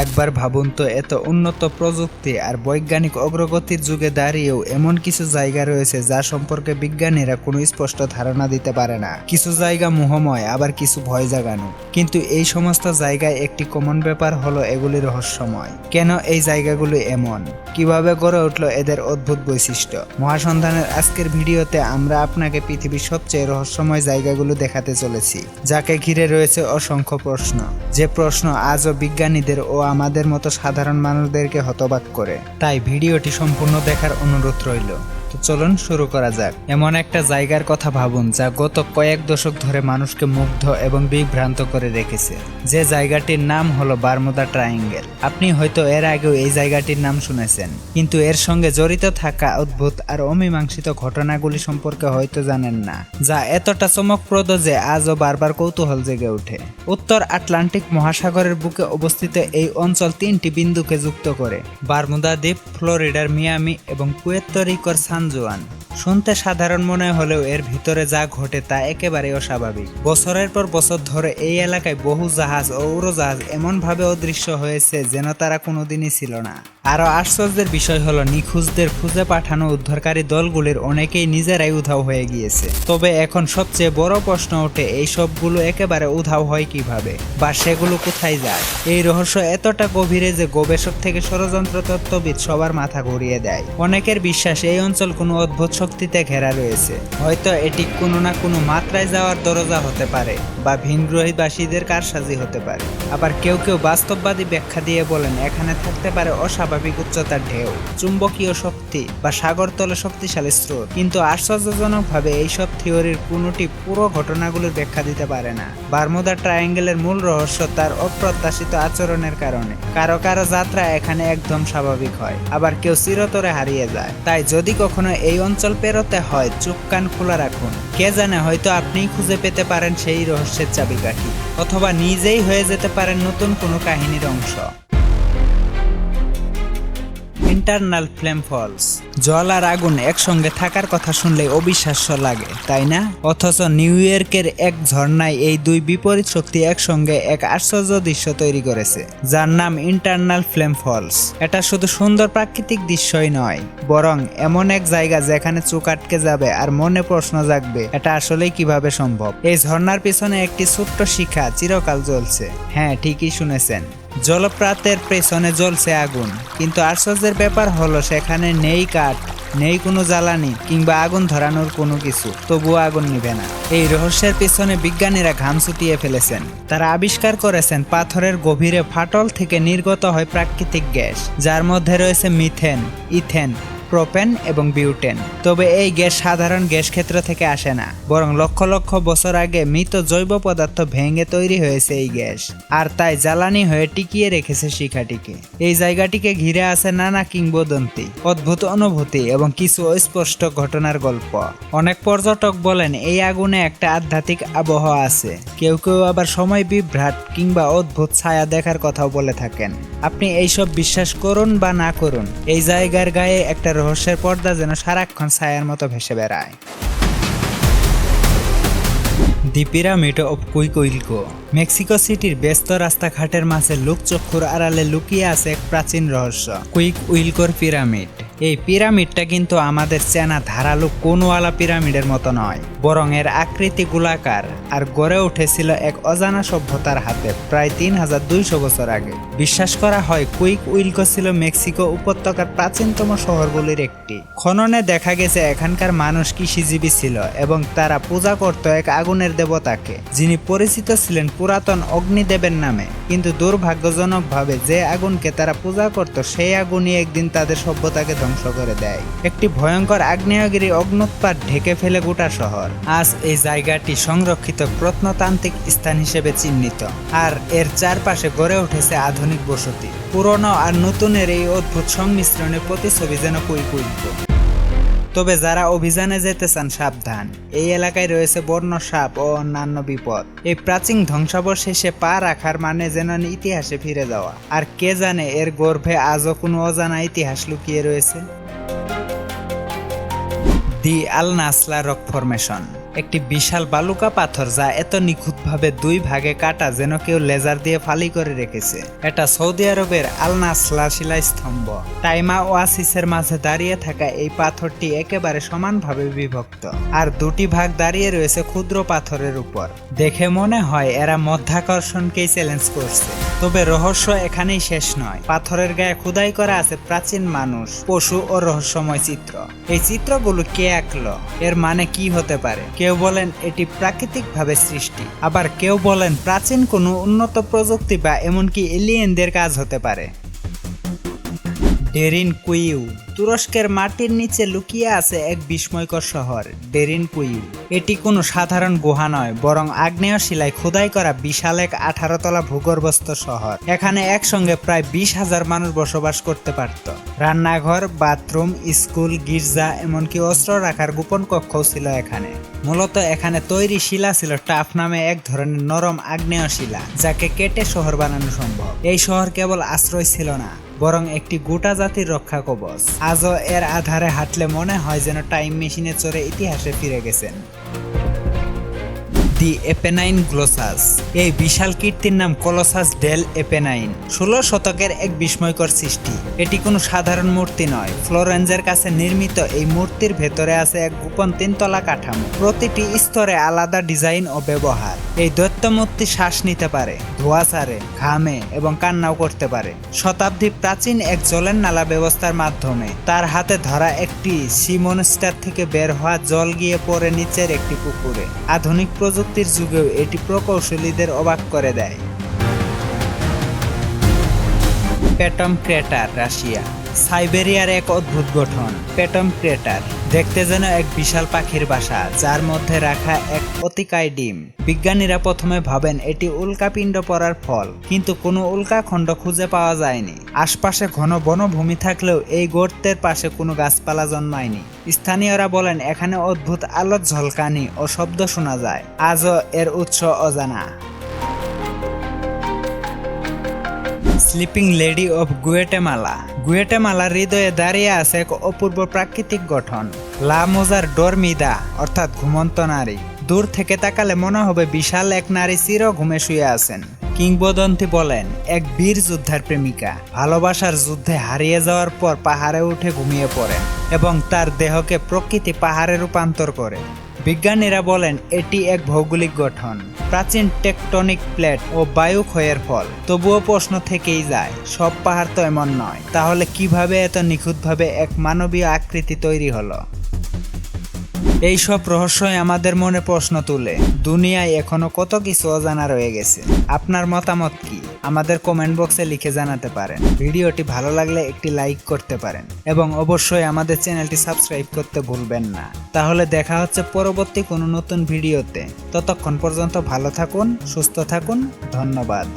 একবার ভাবুন তো, এত উন্নত প্রযুক্তি আর বৈজ্ঞানিক অগ্রগতির যুগে দাঁড়িয়েও এমন কিছু জায়গা রয়েছে যা সম্পর্কে বিজ্ঞানীরা কোনো স্পষ্ট ধারণা দিতে পারে না। কিছু জায়গা মোহময়, আবার কিছু ভয় জাগানো। কিন্তু এই সমস্ত জায়গায় একটি কমন ব্যাপার হলো এগুলি রহস্যময়। কেন এই জায়গাগুলো এমন? কিভাবে গড়ে উঠলো এদের অদ্ভুত বৈশিষ্ট্য? মহাসন্ধানের আজকের ভিডিওতে আমরা আপনাকে পৃথিবীর সবচেয়ে রহস্যময় জায়গাগুলো দেখাতে চলেছি, যাকে ঘিরে রয়েছে অসংখ্য প্রশ্ন, যে প্রশ্ন আজও বিজ্ঞানীদের ও আমাদের মতো সাধারণ মানুষদেরকে হতবাক করে। তাই ভিডিওটি সম্পূর্ণ দেখার অনুরোধ রইল। তো চলুন শুরু করা যাক। এমন একটা জায়গার কথা ভাবুন যা গত কয়েক দশক ধরে মানুষকে মুগ্ধ এবং বিভ্রান্ত করে রেখেছে। যে জায়গাটির নাম হলো বারমুদা ট্রায়াঙ্গেল। আপনি হয়তো এর আগেও এই জায়গাটির নাম শুনেছেন, কিন্তু এর সঙ্গে জড়িত থাকা অদ্ভুত আর অমীমাংসিত ঘটনাগুলি সম্পর্কে হয়তো জানেন না, যা এতটা চমকপ্রদ যে আজও বারবার কৌতূহল জেগে ওঠে। উত্তর আটলান্টিক মহাসাগরের বুকে অবস্থিত এই অঞ্চল তিনটি বিন্দুকে যুক্ত করে: বারমুদা দ্বীপ, ফ্লোরিডার মিয়ামি এবং পুয়ের্তো রিকোর সান জুয়ান। শুনতে সাধারণ মনে হলেও এর ভিতরে যা ঘটে তা একেবারেই অস্বাভাবিক। বছরের পর বছর ধরে এই এলাকায় বহু জাহাজ ও উড়োজাহাজ এমনভাবে অদৃশ্য হয়েছে যেন তারা কোনোদিনই ছিল না। আরও আশ্চর্যের বিষয় হলো, নিখোঁজদের খুঁজে পাঠানো উদ্ধারকারী দলগুলির অনেকেই নিজেরাই উধাও হয়ে গিয়েছে। তবে এখন সবচেয়ে বড় প্রশ্ন ওঠে, এই সবগুলো একেবারে উধাও হয় কিভাবে, বা সেগুলো কোথায় যায়? এই রহস্য এতটা গভীরে যে গবেষক থেকে ষড়যন্ত্র তত্ত্ববিদ সবার মাথা ঘুরিয়ে দেয়। অনেকের বিশ্বাস এই অঞ্চল কোনো অদ্ভুত শক্তিতে ঘেরা রয়েছে। হয়তো এটি কোনো না কোনো মাত্রায় যাওয়ার দরজা হতে পারে, বা ভিনগ্রহীবাসীদের কারসাজি হতে পারে। আবার কেউ কেউ বাস্তববাদী ব্যাখ্যা দিয়ে বলেন এখানে থাকতে পারে অস্বাভাবিক উচ্চতার ঢেউ, চুম্বকীয় শক্তি বা সাগরতলে শক্তিশালী স্রোত। কিন্তু আশ্চর্যজনকভাবে এইসব থিওরির কোনোটি পুরো ঘটনাগুলোর ব্যাখ্যা দিতে পারে না। বারমুদা ট্রায়াঙ্গেলের মূল রহস্য তার অপ্রত্যাশিত আচরণের কারণে। কারো কারো যাত্রা এখানে একদম স্বাভাবিক হয়, আবার কেউ চিরতরে হারিয়ে যায়। তাই যদি কখনো এই অঞ্চল পেরোতে হয়, চোখ কান খোলা রাখুন। কে জানে, হয়তো আপনিই খুঁজে পেতে পারেন সেই রহস্যের চাবিকাঠি, অথবা নিজেই হয়ে যেতে পারেন নতুন কোনো কাহিনীর অংশ। Internal flame falls. জল আর আগুন একসঙ্গে থাকার কথা শুনলে অবিশ্বাস্য লাগে, তাই না? অথচ নিউ ইয়র্কের এক ঝর্ণায় এই দুই বিপরীত শক্তি একসঙ্গে এক আশ্চর্য দৃশ্য তৈরি করেছে, যার নাম ইন্টারনাল ফ্লেম ফলস। এটা শুধু সুন্দর প্রাকৃতিক দৃশ্যই নয়, বরং এমন এক জায়গা যেখানে চোখ আটকে যাবে আর মনে প্রশ্ন জাগবে, এটা আসলেই কিভাবে সম্ভব। এই ঝর্ণার পিছনে একটি ছোট্ট শিখা চিরকাল জ্বলছে। হ্যাঁ, ঠিকই শুনেছেন, জলপ্রাতের পেছনে জ্বলছে আগুন। কিন্তু আশ্চর্যের ব্যাপার হলো, সেখানে নেই কাঠ, নেই কোনো জ্বালানি কিংবা আগুন ধরানোর কোনো কিছু, তবুও আগুন নিভে না। এই রহস্যের পিছনে বিজ্ঞানীরা ঘাম ছুটিয়ে ফেলেছেন। তারা আবিষ্কার করেছেন পাথরের গভীরে ফাটল থেকে নির্গত হয় প্রাকৃতিক গ্যাস, যার মধ্যে রয়েছে মিথেন, ইথেন, প্রোপেন এবং বিউটেন। তবে এই গ্যাস সাধারণ গ্যাস ক্ষেত্র থেকে আসে না, বরং লক্ষ লক্ষ বছর আগে মৃত জৈব পদার্থ ভেঙে তৈরি হয়েছে এই গ্যাস, আর তাই জ্বালানি হয়ে টিকিয়ে রেখেছে শিখাটিকে। এই জায়গাটিকে ঘিরে আছে নানা কিংবদন্তি, অদ্ভুত অনুভূতি এবং কিছু অস্পষ্ট ঘটনার গল্প। অনেক পর্যটক বলেন এই আগুনে একটা আধ্যাত্মিক আবহাওয়া আছে। কেউ কেউ আবার সময় বিভ্রাট কিংবা অদ্ভুত ছায়া দেখার কথাও বলে থাকেন। আপনি এইসব বিশ্বাস করুন বা না করুন, এই জায়গার গায়ে একটা রহস্যের পর্দা যেন সারাক্ষণ ছায়ার মতো ভেসে বেড়ায়। দি পিরামিড অফ কুইকুইলকো। মেক্সিকো সিটির ব্যস্ত রাস্তাঘাটের মাঝে লোকচক্ষুর আড়ালে লুকিয়ে আছে এক প্রাচীন রহস্য, কুইকুইলকোর পিরামিড। এই পিরামিডটা কিন্তু আমাদের চেনা ধারালো কোনওয়ালা পিরামিডের মতো নয়, বরং এর আকৃতি গোলাকার আর গড়ে উঠেছিল এক অজানা সভ্যতার হাতে প্রায় 3200 বছর আগে। বিশ্বাস করা হয় কুইকুইলকো ছিল মেক্সিকো উপত্যকার প্রাচীনতম শহরগুলির একটি। খননে দেখা গেছে এখানকার মানুষ কৃষিজীবী ছিল এবং তারা পূজা করত এক আগুনের দেবতাকে, যিনি পরিচিত ছিলেন পুরাতন অগ্নিদেবের নামে। কিন্তু দুর্ভাগ্যজনকভাবে যে আগুনকে তারা পূজা করত, সেই আগুনই একদিন তাদের সভ্যতাকে ধ্বংস করে দেয়। একটি ভয়ঙ্কর আগ্নেয়গিরি অগ্নুৎপাত ঢেকে ফেলে গোটা শহর। আজ এই জায়গাটি সংরক্ষিত প্রত্নতান্ত্রিক স্থান হিসেবে চিহ্নিত, আর এর চারপাশে গড়ে উঠেছে আধুনিক বসতি। পুরনো আর নতুনের এই অদ্ভুত সংমিশ্রণে প্রতিছবি যেন কুইকুইলকো। তবে যারা অভিযানে যেতে চান, সাবধান, এই এলাকায় রয়েছে বন্য সাপ ও অন্যান্য বিপদ। এই প্রাচীন ধ্বংসাবশেষে পা রাখার মানে যেন ইতিহাসে ফিরে যাওয়া, আর কে জানে এর গর্ভে আজও কোনো অজানা ইতিহাস লুকিয়ে রয়েছে। দি আল নাসলা রক ফরমেশন। একটি বিশাল বালুকা পাথর যা এত নিখুঁতভাবে দুই ভাগে কাটা যেন কেউ লেজার দিয়ে ফালি করে রেখেছে। এটা সৌদি আরবের আল নাসলা শিলাস্তম্ভ। টাইমা ওয়াসিসের মাঝে দাঁড়িয়ে থাকা এই পাথরটি একেবারে সমানভাবে বিভক্ত, আর দুটি ভাগ দাঁড়িয়ে রয়েছে ক্ষুদ্র পাথরের উপর। দেখে মনে হয় এরা মধ্যাকর্ষণকেই চ্যালেঞ্জ করছে। তবে রহস্য এখানেই শেষ নয়। পাথরের গায়ে খোদাই করা আছে প্রাচীন মানুষ, পশু ও রহস্যময় চিত্র। এই চিত্রগুলো কে আঁকলো? এর মানে কি হতে পারে? কেউ বলেন এটি প্রাকৃতিকভাবে সৃষ্টি, আবার কেউ বলেন প্রাচীন কোনো উন্নত প্রযুক্তি বা এমনকি এলিয়েনদের কাজ হতে পারে। ডেরিনকুইউ। তুরস্কের মাটির নিচে লুকিয়ে আছে এক বিস্ময়কর শহর, ডেরিনকুইউ। এটি কোনো সাধারণ গুহা নয়, বরং আগ্নেয় শিলায় খোদাই করা বিশাল এক 18 তলা ভূগর্ভস্থ শহর। এখানে একসঙ্গে প্রায় 20,000 মানুষ বসবাস করতে পারত। রান্নাঘর, বাথরুম, স্কুল, গির্জা, এমনকি অস্ত্র রাখার গোপন কক্ষও ছিল এখানে। মূলত এখানে তৈরি শিলা ছিল টাফ নামে এক ধরনের নরম আগ্নেয় শিলা, যাকে কেটে শহর বানানো সম্ভব। এই শহর কেবল আশ্রয় ছিল না, বরং একটি গোটা জাতির রক্ষা কবচ। আজও এর আধারে হাঁটলে মনে হয় যেন টাইম মেশিনে চড়ে ইতিহাসে ফিরে গেছেন। দি এপেনাইন গ্লোসাস। এই বিশাল কীর্তির নাম কলোসাস ডেল এপেনাইন। 16 শতকের এক বিস্ময়কর সৃষ্টি। এটি কোনো সাধারণ মূর্তি নয়। ফ্লোরেন্সের কাছে নির্মিত এই মূর্তির ভেতরে আছে এক গোপন 3 তলা কাঠামো। প্রতিটি স্তরে আলাদা ডিজাইন ও ব্যবহার। এই দৈত্য মূর্তি শ্বাস নিতে পারে, ধোঁয়া ছাড়ে, ঘামে এবং কান্নাও করতে পারে। শতাব্দী প্রাচীন এক জলের নালা ব্যবস্থার মাধ্যমে তার হাতে ধরা একটি সি মনস্টার থেকে বের হওয়া জল গিয়ে পড়ে নিচের একটি পুকুরে। আধুনিক প্রযুক্তির যুগেও এটি প্রকৌশলীদের অবাক করে দেয়। পেটম ক্রেটার, রাশিয়া। সাইবেরিয়ার এক অদ্ভুত গঠন, পেটম ক্রেটার। দেখতে যেন এক বিশাল পাখির বাসা, যার মধ্যে রাখা এক অতিকায় ডিম। বিজ্ঞানীরা প্রথমে ভাবেন এটি উল্কাপিণ্ড পড়ার ফল, কিন্তু কোনো উল্কাখণ্ড খুঁজে পাওয়া যায়নি। আশপাশে ঘন বনভূমি থাকলেও এই গর্তের পাশে কোনো গাছপালা জন্মায়নি। স্থানীয়রা বলেন এখানে অদ্ভুত আলোর ঝলকানি ও শব্দ শোনা যায়। আজও এর উৎস অজানা। Sleeping lady of Guatemala. গুয়েটেমালার হৃদয়ে দাঁড়িয়ে আছে এক অপূর্ব প্রাকৃতিক গঠন, লা মোজার ডরমিদা, অর্থাৎ ঘুমন্ত নারী। দূর থেকে তাকালে মনে হবে বিশাল এক নারী চির ঘুমে শুয়ে আছেন। কিংবদন্তি বলেন এক বীর যোদ্ধার প্রেমিকা ভালোবাসার যুদ্ধে হারিয়ে যাওয়ার পর পাহাড়ে উঠে ঘুমিয়ে পড়েন এবং তার দেহকে প্রকৃতি পাহাড়ে রূপান্তর করে। বিজ্ঞানীরা বলেন এটি এক ভৌগোলিক গঠন, প্রাচীন টেকটনিক প্লেট ও বায়ু ক্ষয়ের ফল। তবুও প্রশ্ন থেকেই যায়, সব পাহাড় তো এমন নয়। তাহলে কিভাবে এত নিখুঁতভাবে এক মানবীয় আকৃতি তৈরি হলো? এই সব রহস্যই আমাদের মনে প্রশ্ন তুলে। দুনিয়ায় এখনো কত কিছু অজানা রয়ে গেছে। আপনার মতামত কি? আমাদের কমেন্ট বক্সে লিখে জানাতে পারেন। ভিডিওটি ভালো লাগলে একটি লাইক করতে পারেন এবং অবশ্যই আমাদের চ্যানেলটি সাবস্ক্রাইব করতে ভুলবেন না। তাহলে দেখা হচ্ছে পরবর্তী কোনো নতুন ভিডিওতে। ততক্ষণ পর্যন্ত ভালো থাকুন, সুস্থ থাকুন। ধন্যবাদ।